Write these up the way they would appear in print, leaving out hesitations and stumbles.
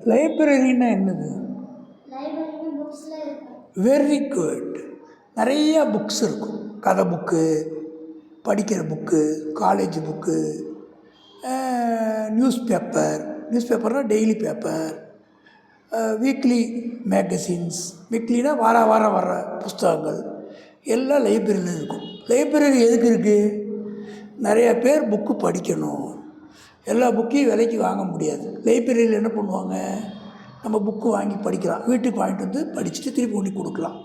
லைப்ரரின்னா என்னது? Very good. நிறையா books இருக்கும். கதை புக்கு, படிக்கிற புக்கு, காலேஜ் புக்கு, நியூஸ் பேப்பர்னால் டெய்லி பேப்பர், வீக்லி மேகசின்ஸ், வீக்லினா வாரம் வர புஸ்தகங்கள் எல்லாம் லைப்ரரியில் இருக்கும். லைப்ரரி எதுக்கு இருக்குது? நிறையா பேர் புக்கு படிக்கணும். எல்லா புக்கையும் விலைக்கு வாங்க முடியாது. லைப்ரரியில் என்ன பண்ணுவாங்க, நம்ம புக்கு வாங்கி படிக்கலாம், வீட்டுக்கு வாங்கிட்டு வந்து படிச்சுட்டு திருப்பி கொண்டு கொடுக்கலாம்.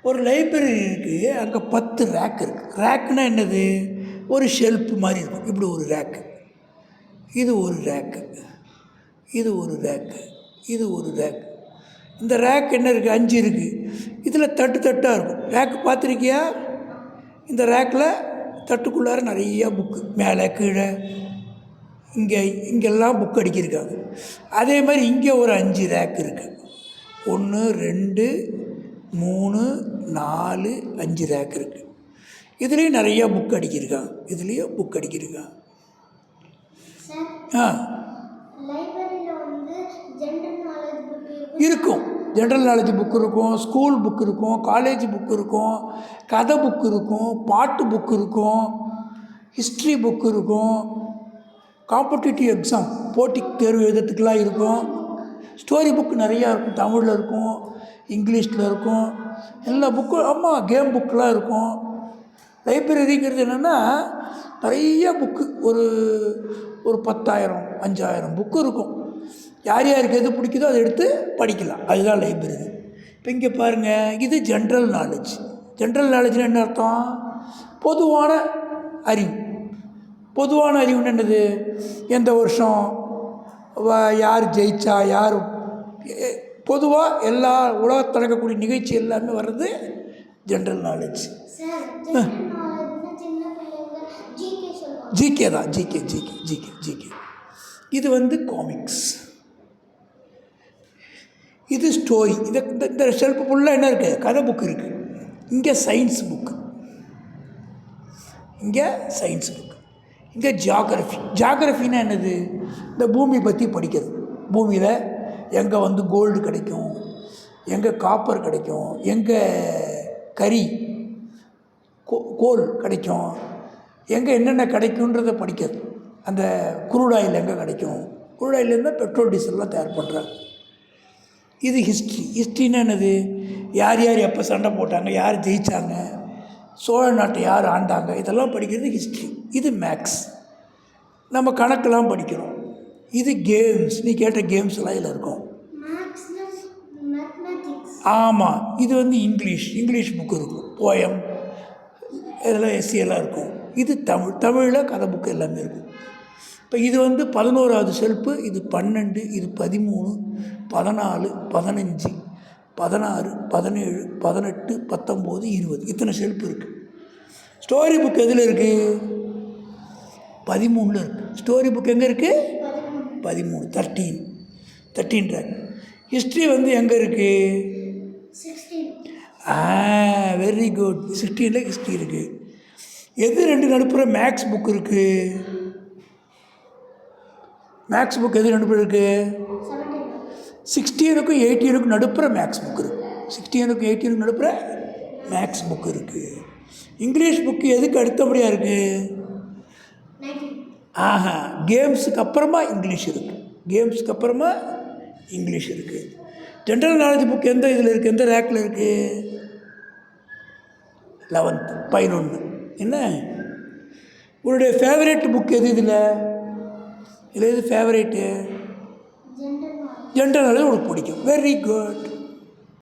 ஒரு லைப்ரரி இருக்குது, அங்கே 10 ரேக் இருக்குது. ரேக்குனால் என்னது? ஒரு ஷெல்ஃப் மாதிரி இருக்கும். இப்படி ஒரு ரேக்கு, இது ஒரு ரேக்கு, இது ஒரு ரேக்கு, இது ஒரு ரேக்கு. இந்த ரேக் என்ன இருக்குது? 5 இருக்குது. இதில் தட்டாக இருக்கும். ரேக்கு பார்த்துருக்கியா? இந்த ரேக்கில் தட்டுக்குள்ளார நிறையா புக்கு, மேலே கீழே இங்கெல்லாம் புக் அடிக்கிருக்காங்க. அதே மாதிரி இங்கே ஒரு 5 ரேக் இருக்குது. 1 2 3 4 5 ரேக் இருக்குது. இதுலேயும் நிறையா புக் அடிக்கிருக்காங்க. இதுலேயும் புக் அடிக்கிருக்காங்க. இருக்கும். ஜென்ரல் நாலேஜ் புக்கு இருக்கும், ஸ்கூல் புக் இருக்கும், காலேஜ் புக் இருக்கும், கதை புக்கு இருக்கும், பாட்டு புக்கு இருக்கும், ஹிஸ்ட்ரி புக்கு இருக்கும், காம்படிட்டிவ் எக்ஸாம் போட்டி தேர்வு எழுதுறதுக்கெலாம் இருக்கும். ஸ்டோரி புக்கு நிறையா இருக்கும். தமிழில் இருக்கும், இங்கிலீஷில் இருக்கும், எல்லா புக்கும். ஆமாம், கேம் புக்கெலாம் இருக்கும். லைப்ரரிங்கிறது என்னென்னா நிறைய புக்கு, ஒரு 10,000 5,000 புக்கு இருக்கும். யார் யாருக்கு எது பிடிக்குதோ அதை எடுத்து படிக்கலாம். அதுதான் லைப்ரரி. இப்போ இங்கே பாருங்கள், இது ஜென்ரல் நாலேஜ். ஜென்ரல் நாலேஜ்னு என்ன அர்த்தம்? பொதுவான அறிவு. பொதுவான அறிவுன்னு என்னது? எந்த வருஷம் யார் ஜெயிச்சா, யார் பொதுவாக எல்லா உலகத்தில் நடக்கக்கூடிய நிகழ்ச்சி எல்லாமே வர்றது ஜென்ரல் நாலேஜ். ஜிகே தான். ஜிகே. இது வந்து காமிக்ஸ், இது ஸ்டோரி. இந்த ஷெல்ஃப் ஃபுல்லாக என்ன இருக்குது? கதை புக்கு இருக்குது. இங்கே சயின்ஸ் புக்கு, இங்கே சயின்ஸ் புக்கு, இங்கே ஜியாகிரஃபின்னா என்னது? இந்த பூமி பற்றி படிக்கிறது. பூமியில் எங்கே வந்து கோல்டு கிடைக்கும், எங்கே காப்பர் கிடைக்கும், எங்கே கறி கோல் கிடைக்கும், எங்கே என்னென்ன கிடைக்குன்றதை படிக்கிறது. அந்த குரூட் ஆயில் எங்கே கிடைக்கும், குரூட் ஆயிலேருந்து பெட்ரோல் டீசல்லாம் தயார் பண்ணுறாங்க. இது ஹிஸ்ட்ரின்னா என்னது? யார் எப்போ சண்டை போட்டாங்க, யார் ஜெயித்தாங்க, சோழ நாட்டை யார் ஆண்டாங்க, இதெல்லாம் படிக்கிறது ஹிஸ்ட்ரி. இது மேக்ஸ், நம்ம கணக்கெல்லாம் படிக்கிறோம். இது கேம்ஸ், நீ கேட்ட கேம்ஸ்லாம் இதில் இருக்கும். ஆமாம், இது வந்து இங்கிலீஷ் புக்கு இருக்கும், போயம், இதெல்லாம் எஸ்சியெல்லாம் இருக்கும். இது தமிழில் கதை புக்கு எல்லாமே இருக்கும். இப்போ இது வந்து 11வது ஷெல்ஃபு, இது 12, இது 13, 14, 15, 16, 17, 18, 19, 20, இத்தனை ஷெல்ஃப் இருக்குது. ஸ்டோரி புக் எதில் இருக்குது? 13ல் இருக்குது. ஸ்டோரி புக் எங்கே இருக்குது? 13, 13 ரேக். ஹிஸ்ட்ரி வந்து எங்கே இருக்குது? 16. Very good. 16ல் ஹிஸ்ட்ரி இருக்குது. எது 2 நடுப்புற? மேக்ஸ் புக் இருக்குது. மேக்ஸ் புக் எது நடுப்புற இருக்குது? 16க்கும் 18க்கும் நடுப்புற மேக்ஸ் புக் இருக்குது. 16க்கும் 18க்கும் நடுப்புற மேக்ஸ் புக் இருக்குது. இங்கிலீஷ் புக்கு எதுக்கு அடுத்தபடியாக இருக்குது? கேம்ஸுக்கு அப்புறமா இங்கிலீஷ் இருக்குது. ஜென்ரல் நாலேஜ் புக் எந்த இதில் இருக்குது? எந்த ரேக்கில் இருக்குது? 11th 11. என்ன உன்னுடைய ஃபேவரேட் புக் எது? இதில் எது ஃபேவரேட்டு? ஜென்ரல் நாலேஜ் உனக்கு பிடிக்கும். Very good.